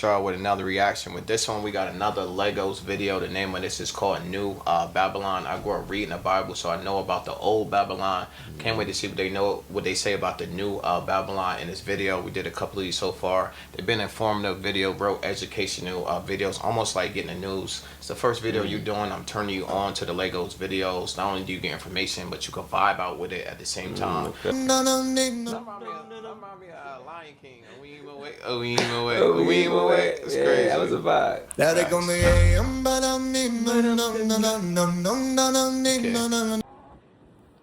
Y'all with another reaction. With this one, we got another Legos video. The name of this is called New Babylon. I grew up reading the Bible, so I know about the old Babylon. Can't wait to see what they say about the new Babylon in this video. We did a couple of these so far. They've been informative video, bro, educational videos, almost like getting the news. It's the first video you're doing. I'm turning you on to the Legos videos. Not only do you get information, but you can vibe out with it at the same time. Lion King. We ain't away. We ain't away. We ain't away. It's crazy. That was a vibe.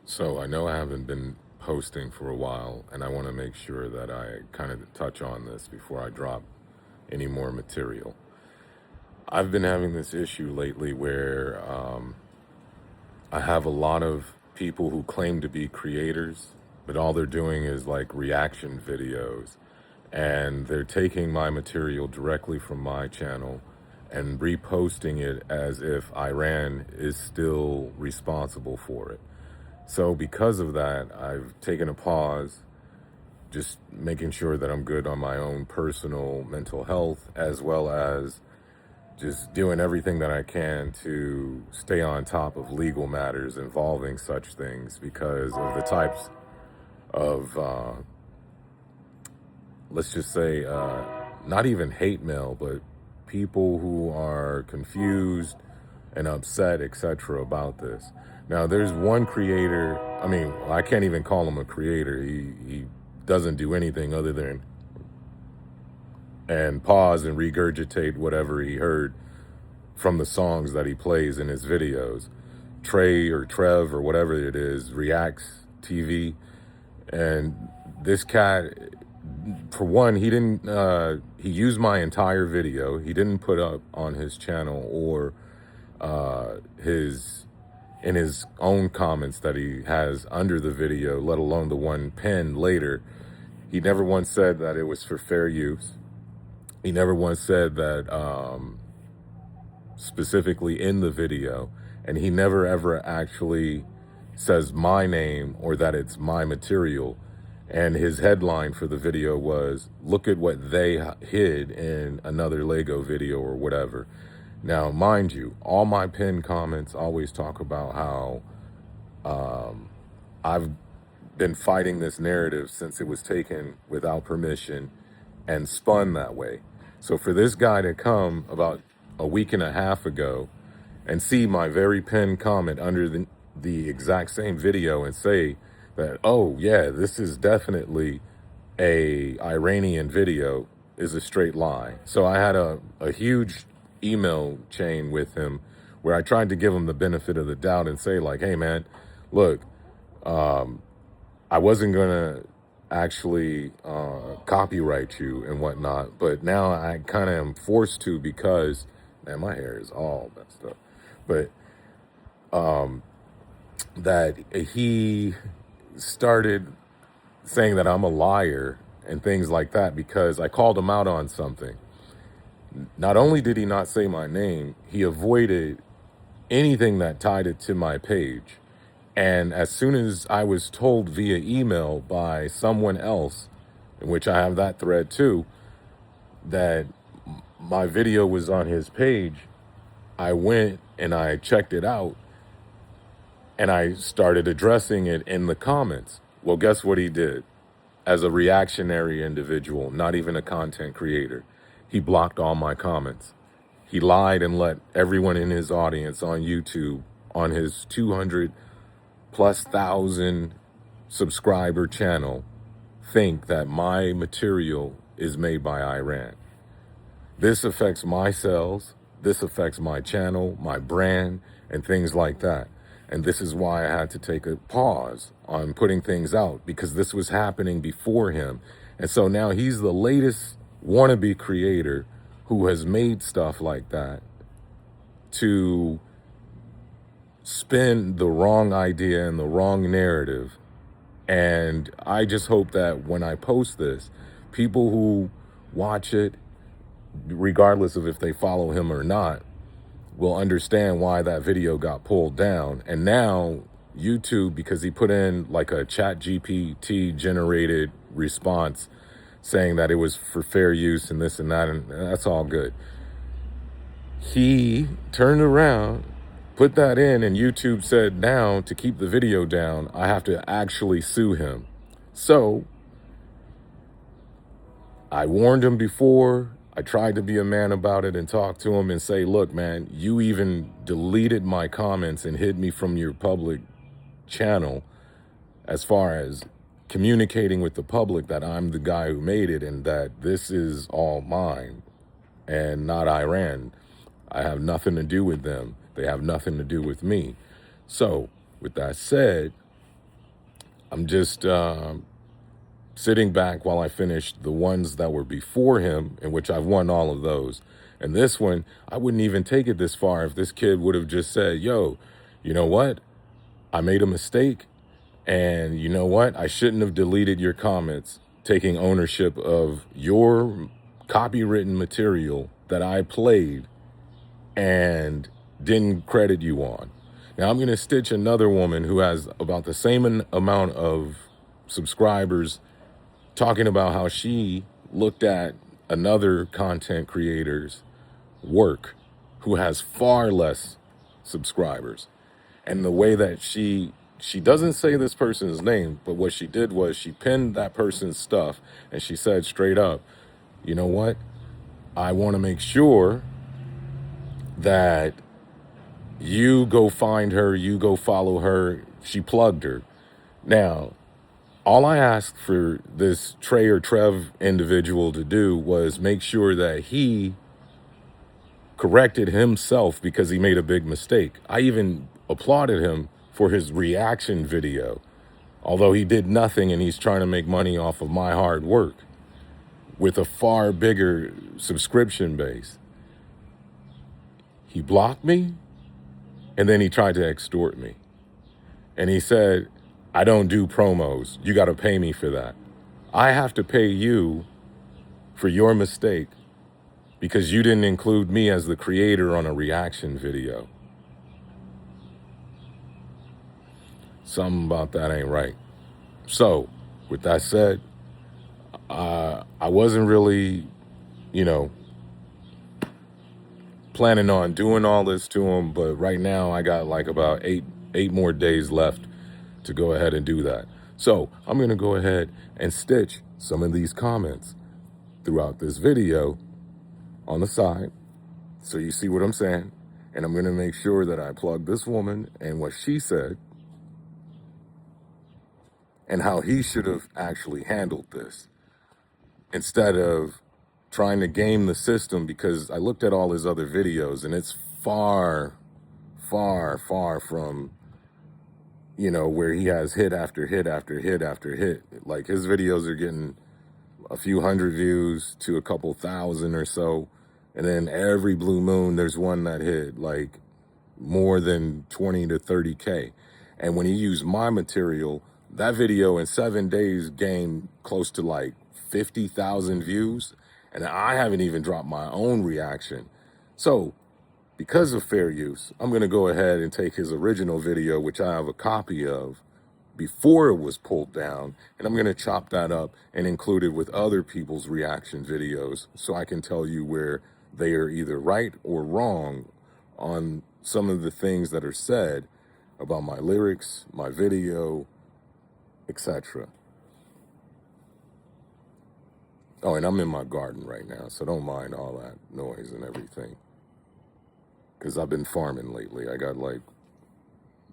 So I know I haven't been posting for a while, and I want to make sure that I kind of touch on this before I drop any more material. I've been having this issue lately where I have a lot of people who claim to be creators, but all they're doing is like reaction videos, and they're taking my material directly from my channel and reposting it as if Iran is still responsible for it. So because of that, I've taken a pause, just making sure that I'm good on my own personal mental health, as well as just doing everything that I can to stay on top of legal matters involving such things because of the types of, let's just say, not even hate mail, but people who are confused and upset, etc. about this. Now, there's one creator, I mean, I can't even call him a creator. He doesn't do anything other than and pause and regurgitate whatever he heard from the songs that he plays in his videos. Trey or Trev or whatever it is, Reacts TV. And this cat, for one, he used my entire video. He didn't put up on his channel or in his own comments that he has under the video, let alone the one penned later. He never once said that it was for fair use. He never once said that specifically in the video, and he never ever actually says my name or that it's my material. And his headline for the video was, "Look at what they hid in another Lego video," or whatever. Now, mind you, all my pinned comments always talk about how I've been fighting this narrative since it was taken without permission and spun that way. So for this guy to come about a week and a half ago and see my very pinned comment under the exact same video and say that, oh yeah, this is definitely a Iranian video, is a straight lie. So I had a huge email chain with him where I tried to give him the benefit of the doubt and say like, hey man, look, I wasn't gonna actually copyright you and whatnot, but now I kind of am forced to because, man, my hair is all messed up. But that he started saying that I'm a liar and things like that because I called him out on something. Not only did he not say my name, he avoided anything that tied it to my page. And as soon as I was told via email by someone else, in which I have that thread too, that my video was on his page, I went and I checked it out and I started addressing it in the comments. Well, guess what he did? As a reactionary individual, not even a content creator, he blocked all my comments. He lied and let everyone in his audience on YouTube, on his 200+ thousand subscriber channel, think that my material is made by Iran. This affects my sales, this affects my channel, my brand, and things like that. And this is why I had to take a pause on putting things out, because this was happening before him. And so now he's the latest wannabe creator who has made stuff like that to spin the wrong idea and the wrong narrative. And I just hope that when I post this, people who watch it, regardless of if they follow him or not, will understand why that video got pulled down. And now YouTube, because he put in like a chat GPT generated response saying that it was for fair use and this and that, and that's all good. He turned around, put that in, and YouTube said now to keep the video down, I have to actually sue him. So I warned him before. I tried to be a man about it and talk to him and say, look, man, you even deleted my comments and hid me from your public channel as far as communicating with the public that I'm the guy who made it and that this is all mine and not Iran. I have nothing to do with them. They have nothing to do with me. So with that said, I'm just sitting back while I finish the ones that were before him, in which I've won all of those. And this one, I wouldn't even take it this far if this kid would have just said, yo, you know what? I made a mistake. And you know what? I shouldn't have deleted your comments, taking ownership of your copywritten material that I played and didn't credit you on. Now I'm going to stitch another woman who has about the same amount of subscribers talking about how she looked at another content creator's work who has far less subscribers. And the way that she doesn't say this person's name, but what she did was she pinned that person's stuff and she said straight up, you know what? I want to make sure that you go find her, you go follow her. She plugged her. Now, all I asked for this Trey or Trev individual to do was make sure that he corrected himself because he made a big mistake. I even applauded him for his reaction video, although he did nothing and he's trying to make money off of my hard work with a far bigger subscription base. He blocked me and then he tried to extort me. And he said, I don't do promos. You got to pay me for that. I have to pay you for your mistake because you didn't include me as the creator on a reaction video. Something about that ain't right. So, with that said, I wasn't really, planning on doing all this to him, but right now I got like about eight more days left to go ahead and do that. So I'm going to go ahead and stitch some of these comments throughout this video on the side so you see what I'm saying. And I'm going to make sure that I plug this woman and what she said and how he should have actually handled this instead of trying to game the system, because I looked at all his other videos and it's far, far, far from, where he has hit after hit after hit after hit. Like his videos are getting a few hundred views to a couple thousand or so. And then every blue moon, there's one that hit like more than 20 to 30K. And when he used my material, that video in 7 days gained close to like 50,000 views. And I haven't even dropped my own reaction. So because of fair use, I'm going to go ahead and take his original video, which I have a copy of before it was pulled down, and I'm going to chop that up and include it with other people's reaction videos so I can tell you where they are either right or wrong on some of the things that are said about my lyrics, my video, etc. Oh, and I'm in my garden right now, so don't mind all that noise and everything. Because I've been farming lately. I got like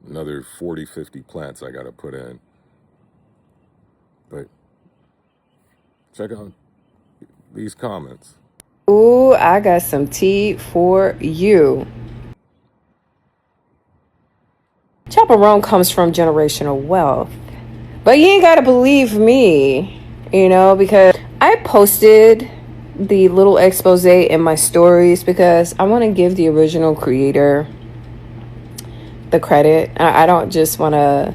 another 40, 50 plants I got to put in. But check out these comments. Ooh, I got some tea for you. Chaperone comes from generational wealth. But you ain't got to believe me, because I posted the little expose in my stories because I want to give the original creator the credit. I don't just want to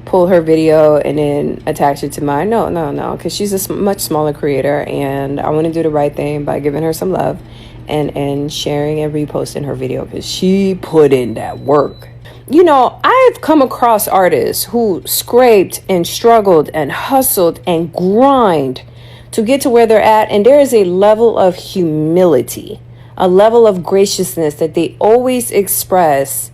pull her video and then attach it to mine. No, because she's a much smaller creator, and I want to do the right thing by giving her some love and sharing and reposting her video because she put in that work. I've come across artists who scraped and struggled and hustled and grind to get to where they're at. And there is a level of humility, a level of graciousness that they always express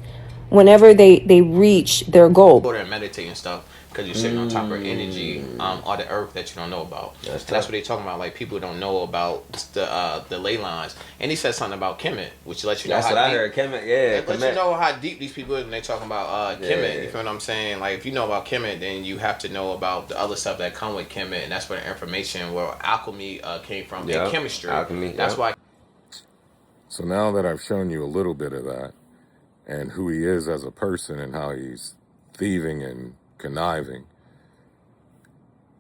whenever they reach their goal. Order and meditate and stuff, because you're sitting on top of energy on the earth that you don't know about. That's what they're talking about. Like, people don't know about the ley lines. And he said something about Kemet, which lets you know That's how what I deep, heard. Kemet, yeah. it lets you know how deep these people is when they talking about Kemet. You feel what I'm saying? Like, if you know about Kemet, then you have to know about the other stuff that come with Kemet, and that's where the information, where alchemy came from, and chemistry. Alchemy. That's why. So now that I've shown you a little bit of that, and who he is as a person and how he's thieving and conniving,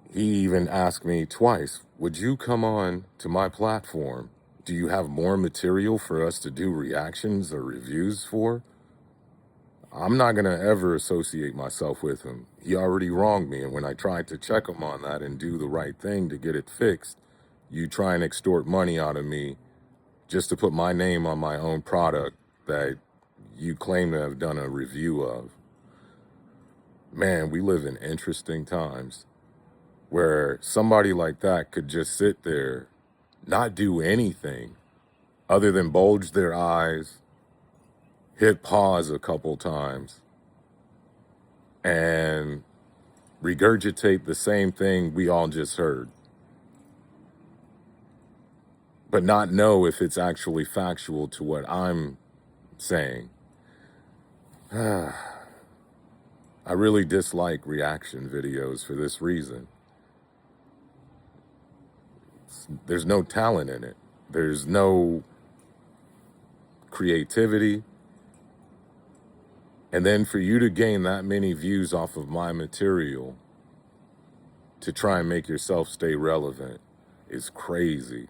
he even asked me twice, would you come on to my platform? Do you have more material for us to do reactions or reviews for? I'm not going to ever associate myself with him. He already wronged me, and when I tried to check him on that and do the right thing to get it fixed, you try and extort money out of me just to put my name on my own product that you claim to have done a review of. Man, we live in interesting times where somebody like that could just sit there, not do anything other than bulge their eyes, hit pause a couple times, and regurgitate the same thing we all just heard, but not know if it's actually factual to what I'm saying. I really dislike reaction videos for this reason. There's no talent in it. There's no creativity. And then for you to gain that many views off of my material to try and make yourself stay relevant is crazy.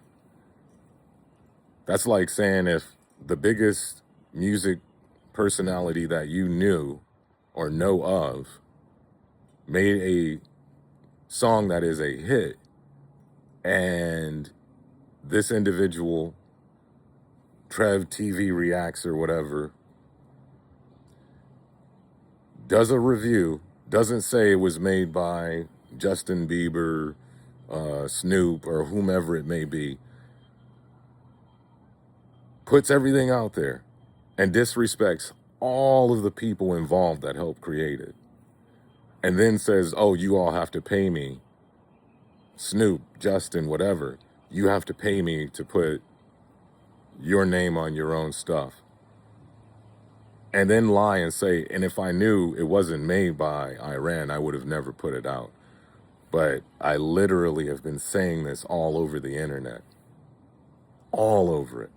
That's like saying if the biggest music personality that you knew or know of made a song that is a hit, and this individual, Tretv reacts or whatever, does a review, doesn't say it was made by Justin Bieber, Snoop, or whomever it may be, puts everything out there and disrespects all of the people involved that helped create it, and then says, oh, you all have to pay me, Snoop, Justin, whatever, you have to pay me to put your name on your own stuff. And then lie and say, and if I knew it wasn't made by Iran, I would have never put it out. But I literally have been saying this all over the internet. All over it.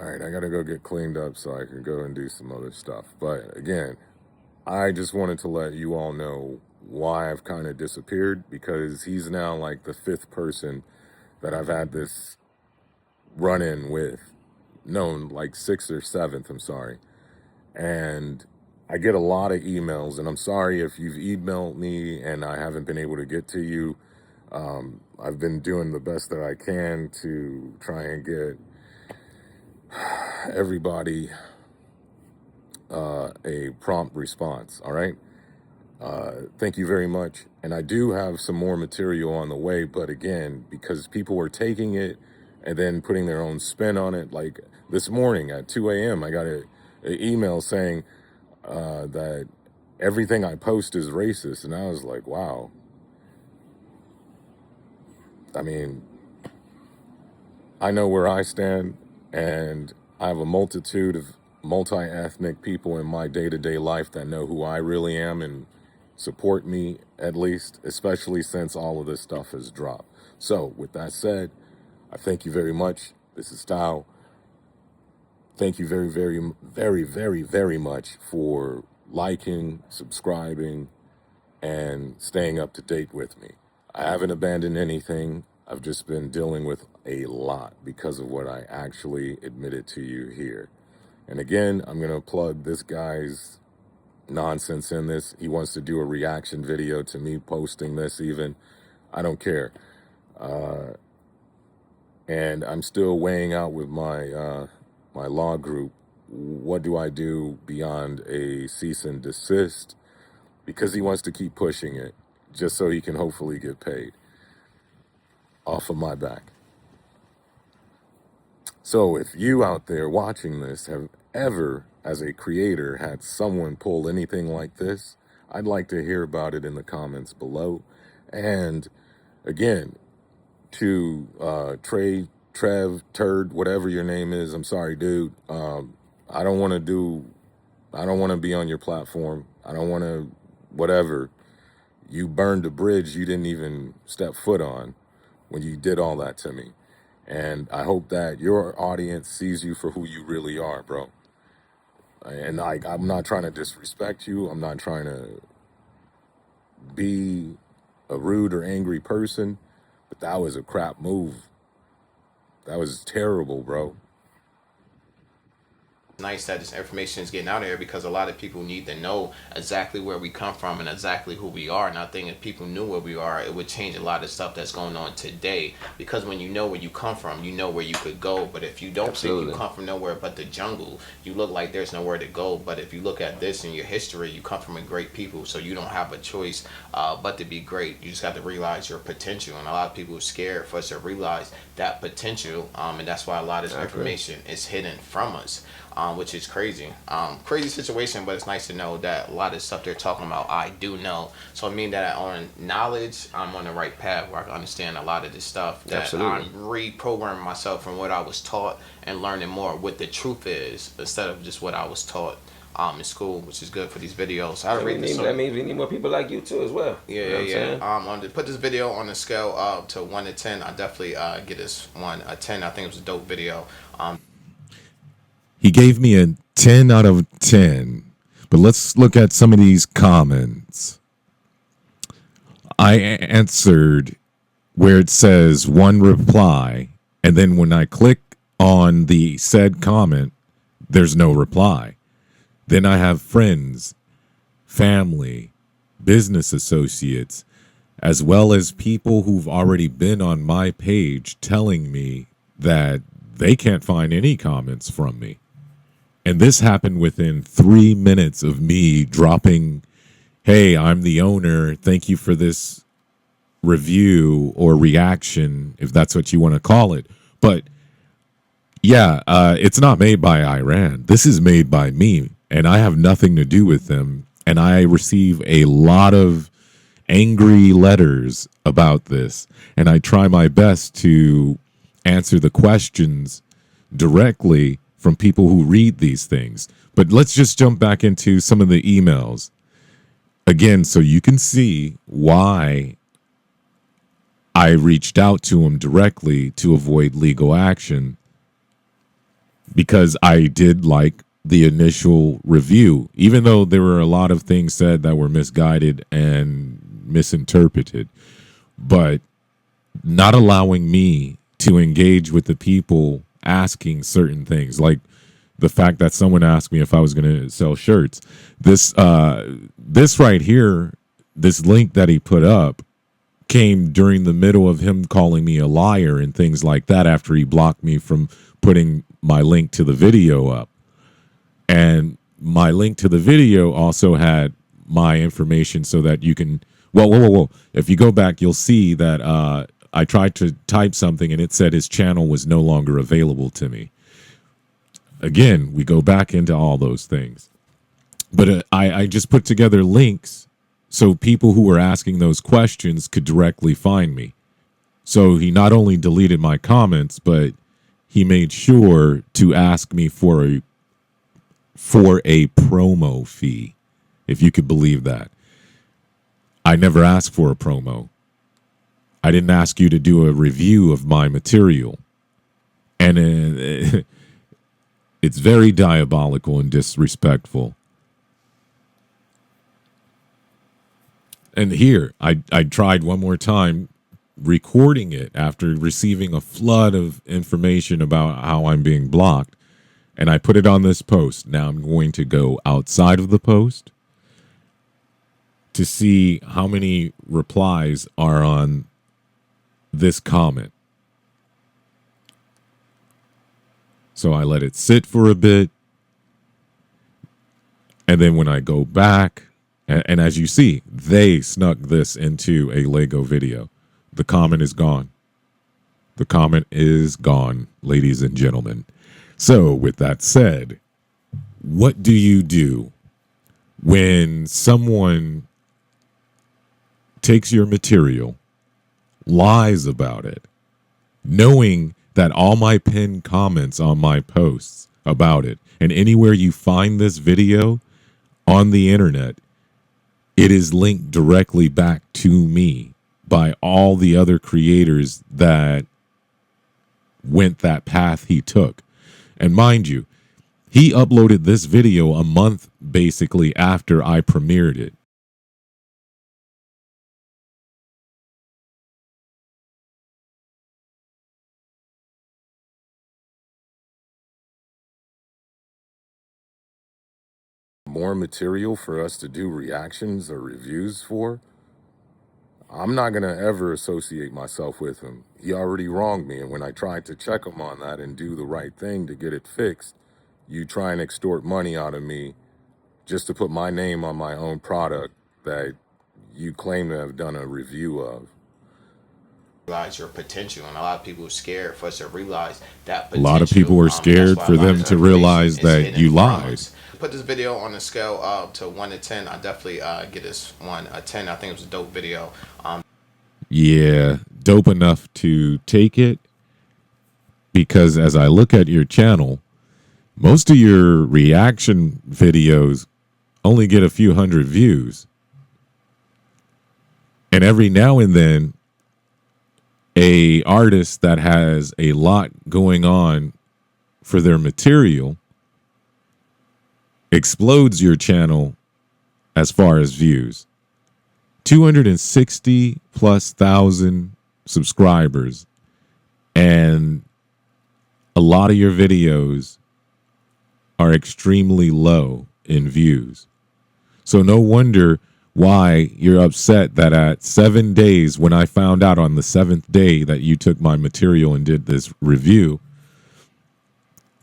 All right, I got to go get cleaned up so I can go and do some other stuff. But again, I just wanted to let you all know why I've kind of disappeared, because he's now like the fifth person that I've had this run-in with. No, like sixth or seventh, I'm sorry. And I get a lot of emails, and I'm sorry if you've emailed me and I haven't been able to get to you. I've been doing the best that I can to try and get everybody a prompt response, all right? Thank you very much. And I do have some more material on the way, but again, because people were taking it and then putting their own spin on it, like this morning at 2 a.m., I got an email saying that everything I post is racist, and I was like, wow. I mean, I know where I stand, and I have a multitude of multi-ethnic people in my day-to-day life that know who I really am and support me, at least, especially since all of this stuff has dropped. So, with that said, I thank you very much. This is TAOH. Thank you very, very, very, very, very much for liking, subscribing, and staying up to date with me. I haven't abandoned anything. I've just been dealing with a lot because of what I actually admitted to you here. And again, I'm going to plug this guy's nonsense in this. He wants to do a reaction video to me posting this even. I don't care. And I'm still weighing out with my my law group. What do I do beyond a cease and desist because he wants to keep pushing it just so he can hopefully get paid off of my back. So if you out there watching this have ever, as a creator, had someone pull anything like this, I'd like to hear about it in the comments below. And again, to Trev, Turd, whatever your name is, I'm sorry, dude. I don't want to be on your platform. I don't want to, whatever. You burned a bridge you didn't even step foot on when you did all that to me. And I hope that your audience sees you for who you really are, bro. And I'm not trying to disrespect you. I'm not trying to be a rude or angry person, but that was a crap move. That was terrible, bro. Nice that this information is getting out there, because a lot of people need to know exactly where we come from and exactly who we are. And I think if people knew where we are, it would change a lot of stuff that's going on today. Because when you know where you come from, you know where you could go. But if you don't think you come from nowhere but the jungle, you look like there's nowhere to go. But if you look at this in your history, you come from a great people, so you don't have a choice but to be great. You just have to realize your potential. And a lot of people are scared for us to realize that potential, and that's why a lot of this information is hidden from us. Which is crazy. Crazy situation, but it's nice to know that a lot of stuff they're talking about, I do know. So I mean that on knowledge, I'm on the right path where I can understand a lot of this stuff. That I'm reprogramming myself from what I was taught and learning more what the truth is instead of just what I was taught in school, which is good for these videos. That means we need more people like you too as well. Yeah. To put this video on the scale to 1 to 10, I definitely get this one a 10. I think it was a dope video. He gave me a 10 out of 10. But let's look at some of these comments. I answered where it says one reply, and then when I click on the said comment, there's no reply. Then I have friends, family, business associates, as well as people who've already been on my page telling me that they can't find any comments from me. And this happened within 3 minutes of me dropping, hey, I'm the owner. Thank you for this review or reaction, if that's what you want to call it. But yeah, it's not made by Iran. This is made by me, and I have nothing to do with them. And I receive a lot of angry letters about this. And I try my best to answer the questions directly from people who read these things. But let's just jump back into some of the emails. Again, so you can see why I reached out to him directly to avoid legal action, because I did like the initial review, even though there were a lot of things said that were misguided and misinterpreted. But not allowing me to engage with the people asking certain things, like the fact that someone asked me if I was going to sell shirts. This right here, this link that he put up, came during the middle of him calling me a liar and things like that after he blocked me from putting my link to the video up. And my link to the video also had my information so that you can, whoa. If you go back, you'll see that I tried to type something and it said his channel was no longer available to me. Again, we go back into all those things. But I just put together links so people who were asking those questions could directly find me. So he not only deleted my comments, but he made sure to ask me for a promo fee, if you could believe that. I never asked for a promo. I didn't ask you to do a review of my material. And it's very diabolical and disrespectful. And here, I tried one more time recording it after receiving a flood of information about how I'm being blocked. And I put it on this post. Now I'm going to go outside of the post to see how many replies are on this comment. So I let it sit for a bit. And then when I go back And as you see, they snuck this into a Lego video. The comment is gone. The comment is gone, ladies and gentlemen. So, with that said, what do you do when someone takes your material, lies about it, knowing that all my pinned comments on my posts about it, and anywhere you find this video on the internet, it is linked directly back to me by all the other creators that went that path he took. And mind you, he uploaded this video a month basically after I premiered it. More material for us to do reactions or reviews for, I'm not going to ever associate myself with him. He already wronged me, and when I tried to check him on that and do the right thing to get it fixed, you try and extort money out of me just to put my name on my own product that you claim to have done a review of. Realize your potential, and a lot of people are scared for us to realize that A lot of people are scared for them to realize that you lied. Put this video on the scale to 1 to 10. I definitely get this one a 10. I think it was a dope video. Yeah, dope enough to take it, because as I look at your channel, most of your reaction videos only get a few hundred views. And every now and then, a artist that has a lot going on for their material explodes your channel as far as views. 260 plus thousand subscribers, and a lot of your videos are extremely low in views. So no wonder why you're upset that at 7 days, when I found out on the 7th day that you took my material and did this review,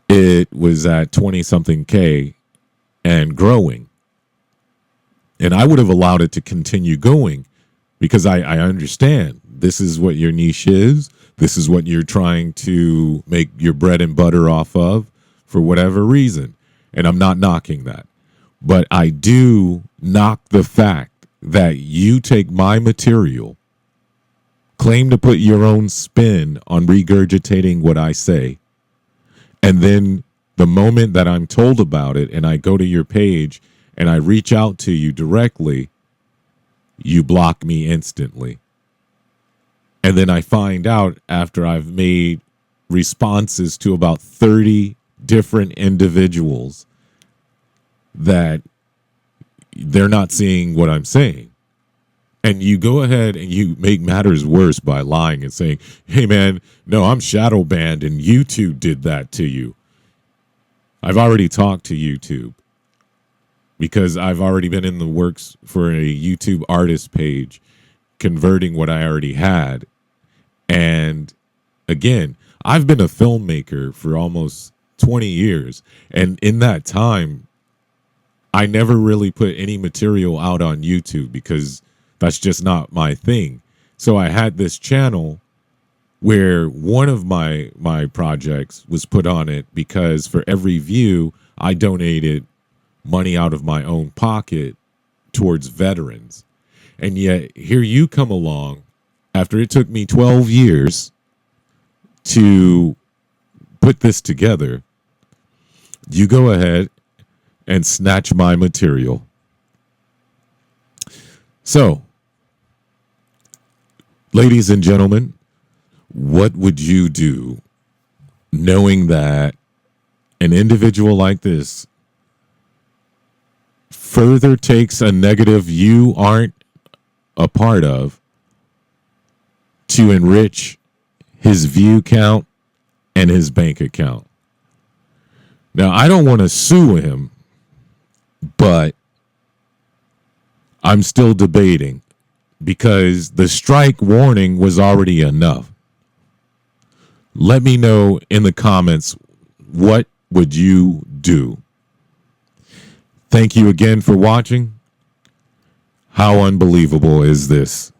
it was at 20 something K and growing. And I would have allowed it to continue going, because I understand this is what your niche is. This is what you're trying to make your bread and butter off of for whatever reason. And I'm not knocking that. But I do knock the fact that you take my material, claim to put your own spin on regurgitating what I say, and then the moment that I'm told about it and I go to your page and I reach out to you directly, you block me instantly. And then I find out after I've made responses to about 30 different individuals that they're not seeing what I'm saying. And you go ahead and you make matters worse by lying and saying, hey man, no, I'm shadow banned and YouTube did that to you. I've already talked to YouTube, because I've already been in the works for a YouTube artist page, converting what I already had. And again, I've been a filmmaker for almost 20 years. And in that time, I never really put any material out on YouTube, because that's just not my thing. So I had this channel where one of my projects was put on it, because for every view, I donated money out of my own pocket towards veterans. And yet here you come along, after it took me 12 years to put this together, you go ahead and snatch my material. So, ladies and gentlemen, what would you do knowing that an individual like this further takes a negative you aren't a part of to enrich his view count and his bank account? Now, I don't want to sue him, but I'm still debating, because the strike warning was already enough. Let me know in the comments, what would you do? Thank you again for watching. How unbelievable is this?